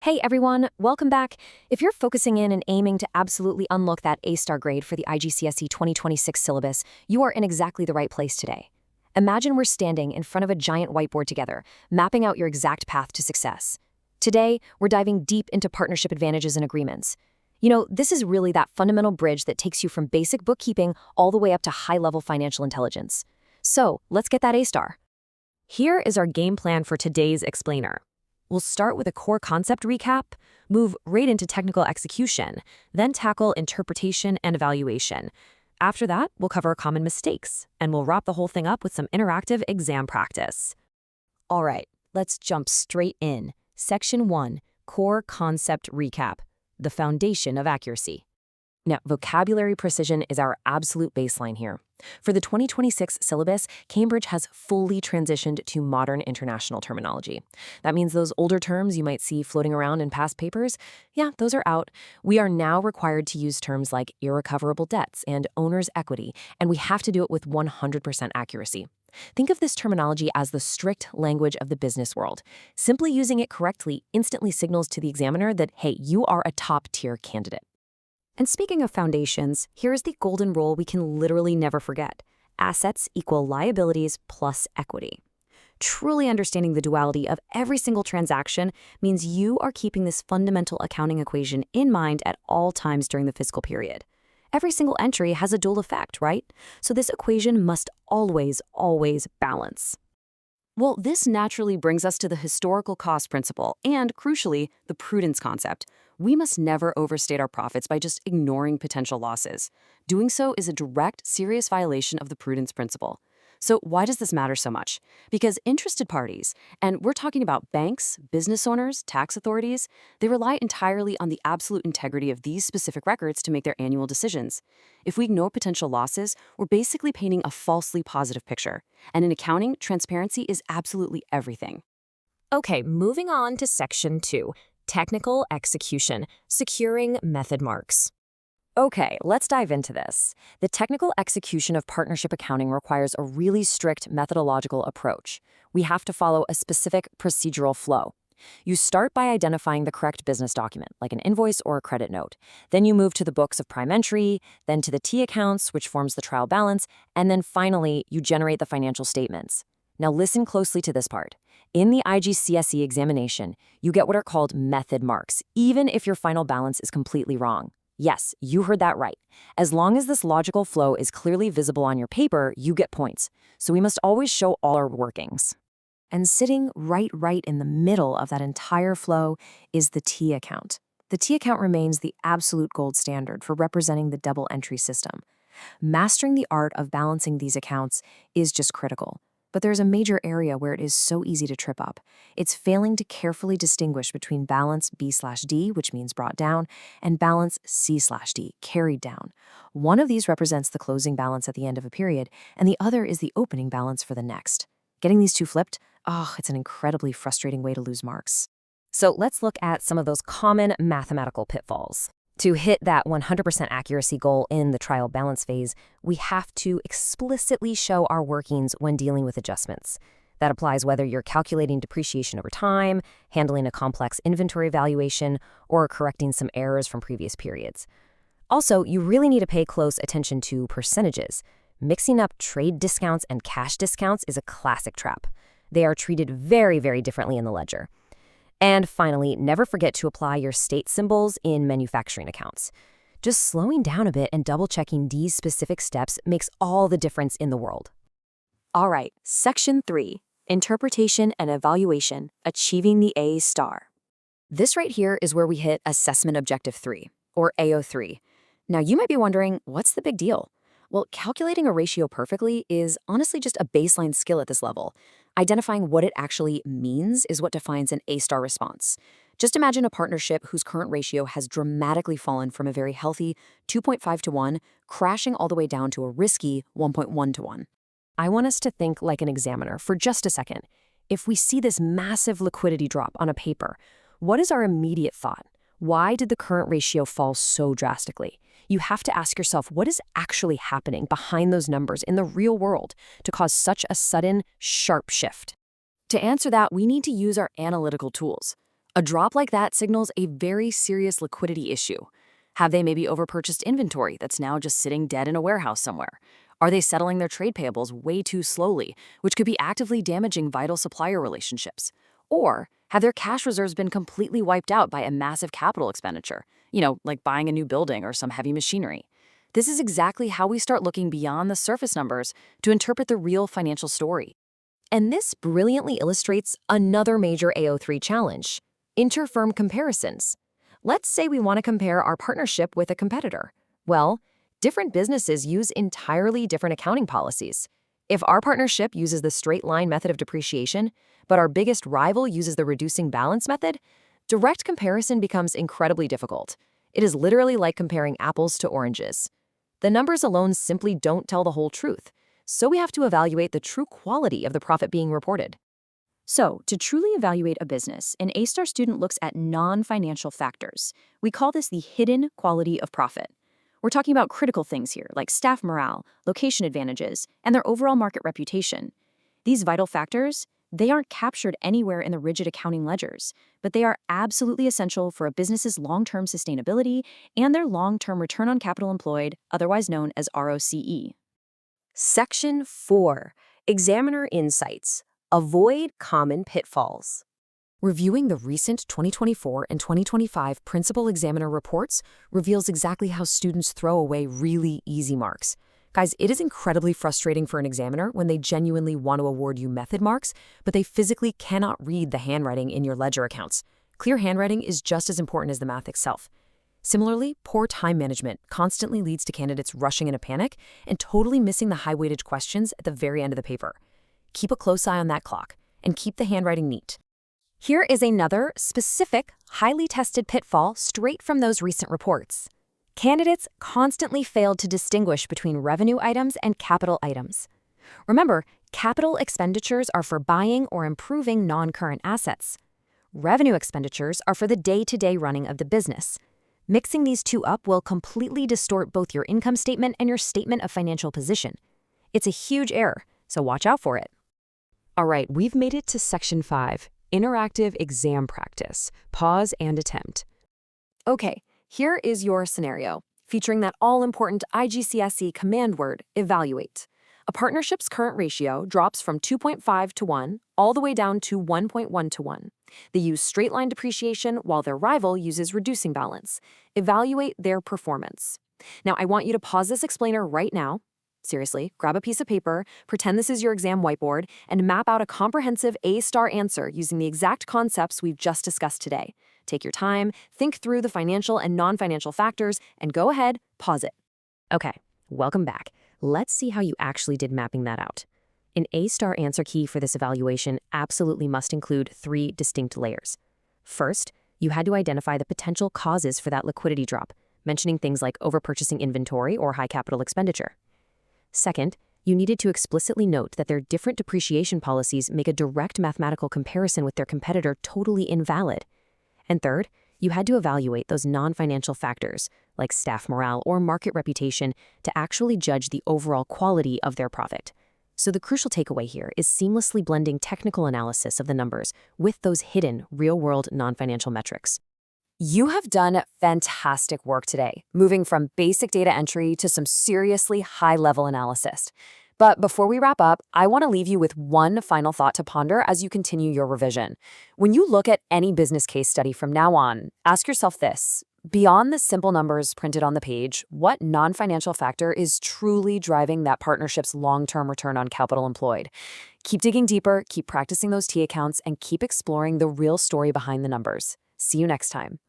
Hey everyone, welcome back. If you're focusing in and aiming to absolutely unlock that A-star grade for the IGCSE 2026 syllabus, you are in exactly the right place today. Imagine we're standing in front of a giant whiteboard together, mapping out your exact path to success. Today, we're diving deep into partnership advantages and agreements. This is really that fundamental bridge that takes you from basic bookkeeping all the way up to high-level financial intelligence. So, let's get that A-star. Here is our game plan for today's explainer. We'll start with a core concept recap, move right into technical execution, then tackle interpretation and evaluation. After that, we'll cover common mistakes, and we'll wrap the whole thing up with some interactive exam practice. All right, let's jump straight in. Section 1, Core Concept Recap, the foundation of accuracy. Now, vocabulary precision is our absolute baseline here. For the 2026 syllabus, Cambridge has fully transitioned to modern international terminology. That means those older terms you might see floating around in past papers, yeah, those are out. We are now required to use terms like irrecoverable debts and owner's equity, and we have to do it with 100% accuracy. Think of this terminology as the strict language of the business world. Simply using it correctly instantly signals to the examiner that, hey, you are a top-tier candidate. And speaking of foundations, here's the golden rule we can literally never forget. Assets equal liabilities plus equity. Truly understanding the duality of every single transaction means you are keeping this fundamental accounting equation in mind at all times during the fiscal period. Every single entry has a dual effect, right? So this equation must always balance. Well, this naturally brings us to the historical cost principle and, crucially, the prudence concept. We must never overstate our profits by just ignoring potential losses. Doing so is a direct, serious violation of the prudence principle. So why does this matter so much? Because interested parties, and we're talking about banks, business owners, tax authorities, they rely entirely on the absolute integrity of these specific records to make their annual decisions. If we ignore potential losses, we're basically painting a falsely positive picture. And in accounting, transparency is absolutely everything. Okay, moving on to Section 2. Technical execution, securing method marks. Okay, let's dive into this. The technical execution of partnership accounting requires a really strict methodological approach. We have to follow a specific procedural flow. You start by identifying the correct business document, like an invoice or a credit note. Then you move to the books of prime entry, then to the T accounts, which forms the trial balance, and then finally, you generate the financial statements. Now listen closely to this part. In the IGCSE examination, you get what are called method marks, even if your final balance is completely wrong. Yes, you heard that right. As long as this logical flow is clearly visible on your paper, you get points. So we must always show all our workings. And sitting right in the middle of that entire flow is the T account. The T account remains the absolute gold standard for representing the double entry system. Mastering the art of balancing these accounts is just critical. But there's a major area where it is so easy to trip up. It's failing to carefully distinguish between balance B/D, which means brought down, and balance C/D, carried down. One of these represents the closing balance at the end of a period, and the other is the opening balance for the next. Getting these two flipped, it's an incredibly frustrating way to lose marks. So let's look at some of those common mathematical pitfalls. To hit that 100% accuracy goal in the trial balance phase, we have to explicitly show our workings when dealing with adjustments. That applies whether you're calculating depreciation over time, handling a complex inventory valuation, or correcting some errors from previous periods. Also, you really need to pay close attention to percentages. Mixing up trade discounts and cash discounts is a classic trap. They are treated very differently in the ledger. And finally, never forget to apply your state symbols in manufacturing accounts. Just slowing down a bit and double-checking these specific steps makes all the difference in the world. All right, Section 3, Interpretation and Evaluation, Achieving the A-star. This right here is where we hit Assessment Objective 3, or AO3. Now, you might be wondering, what's the big deal? Well, calculating a ratio perfectly is honestly just a baseline skill at this level. Identifying what it actually means is what defines an A-star response. Just imagine a partnership whose current ratio has dramatically fallen from a very healthy 2.5 to 1, crashing all the way down to a risky 1.1 to 1. I want us to think like an examiner for just a second. If we see this massive liquidity drop on a paper, what is our immediate thought? Why did the current ratio fall so drastically? You have to ask yourself, what is actually happening behind those numbers in the real world to cause such a sudden, sharp shift? To answer that, we need to use our analytical tools. A drop like that signals a very serious liquidity issue. Have they maybe overpurchased inventory that's now just sitting dead in a warehouse somewhere? Are they settling their trade payables way too slowly, which could be actively damaging vital supplier relationships? Or have their cash reserves been completely wiped out by a massive capital expenditure? Like buying a new building or some heavy machinery. This is exactly how we start looking beyond the surface numbers to interpret the real financial story. And this brilliantly illustrates another major AO3 challenge: interfirm comparisons. Let's say we want to compare our partnership with a competitor. Well, different businesses use entirely different accounting policies. If our partnership uses the straight line method of depreciation, but our biggest rival uses the reducing balance method, direct comparison becomes incredibly difficult. It is literally like comparing apples to oranges. The numbers alone simply don't tell the whole truth, so we have to evaluate the true quality of the profit being reported. So, to truly evaluate a business, an A-star student looks at non-financial factors. We call this the hidden quality of profit. We're talking about critical things here, like staff morale, location advantages, and their overall market reputation. These vital factors, they aren't captured anywhere in the rigid accounting ledgers, but they are absolutely essential for a business's long-term sustainability and their long-term return on capital employed, otherwise known as ROCE. Section 4. Examiner Insights. Avoid common pitfalls. Reviewing the recent 2024 and 2025 Principal Examiner reports reveals exactly how students throw away really easy marks. Guys, it is incredibly frustrating for an examiner when they genuinely want to award you method marks, but they physically cannot read the handwriting in your ledger accounts. Clear handwriting is just as important as the math itself. Similarly, poor time management constantly leads to candidates rushing in a panic and totally missing the high-weightage questions at the very end of the paper. Keep a close eye on that clock and keep the handwriting neat. Here is another specific, highly tested pitfall straight from those recent reports. Candidates constantly failed to distinguish between revenue items and capital items. Remember, capital expenditures are for buying or improving non-current assets. Revenue expenditures are for the day-to-day running of the business. Mixing these two up will completely distort both your income statement and your statement of financial position. It's a huge error, so watch out for it. All right, we've made it to Section 5, Interactive Exam Practice. Pause and attempt. Okay, here is your scenario, featuring that all-important IGCSE command word, evaluate. A partnership's current ratio drops from 2.5 to 1 all the way down to 1.1 to 1. They use straight-line depreciation while their rival uses reducing balance. Evaluate their performance. Now, I want you to pause this explainer right now. Seriously, grab a piece of paper, pretend this is your exam whiteboard, and map out a comprehensive A-star answer using the exact concepts we've just discussed today. Take your time, think through the financial and non-financial factors, and go ahead, pause it. Okay, welcome back. Let's see how you actually did mapping that out. An A-star answer key for this evaluation absolutely must include 3 distinct layers. First, you had to identify the potential causes for that liquidity drop, mentioning things like overpurchasing inventory or high capital expenditure. Second, you needed to explicitly note that their different depreciation policies make a direct mathematical comparison with their competitor totally invalid. And third, you had to evaluate those non-financial factors, like staff morale or market reputation, to actually judge the overall quality of their profit. So the crucial takeaway here is seamlessly blending technical analysis of the numbers with those hidden, real-world non-financial metrics. You have done fantastic work today, moving from basic data entry to some seriously high-level analysis. But before we wrap up, I want to leave you with one final thought to ponder as you continue your revision. When you look at any business case study from now on, ask yourself this: beyond the simple numbers printed on the page, what non-financial factor is truly driving that partnership's long-term return on capital employed? Keep digging deeper, keep practicing those T accounts, and keep exploring the real story behind the numbers. See you next time.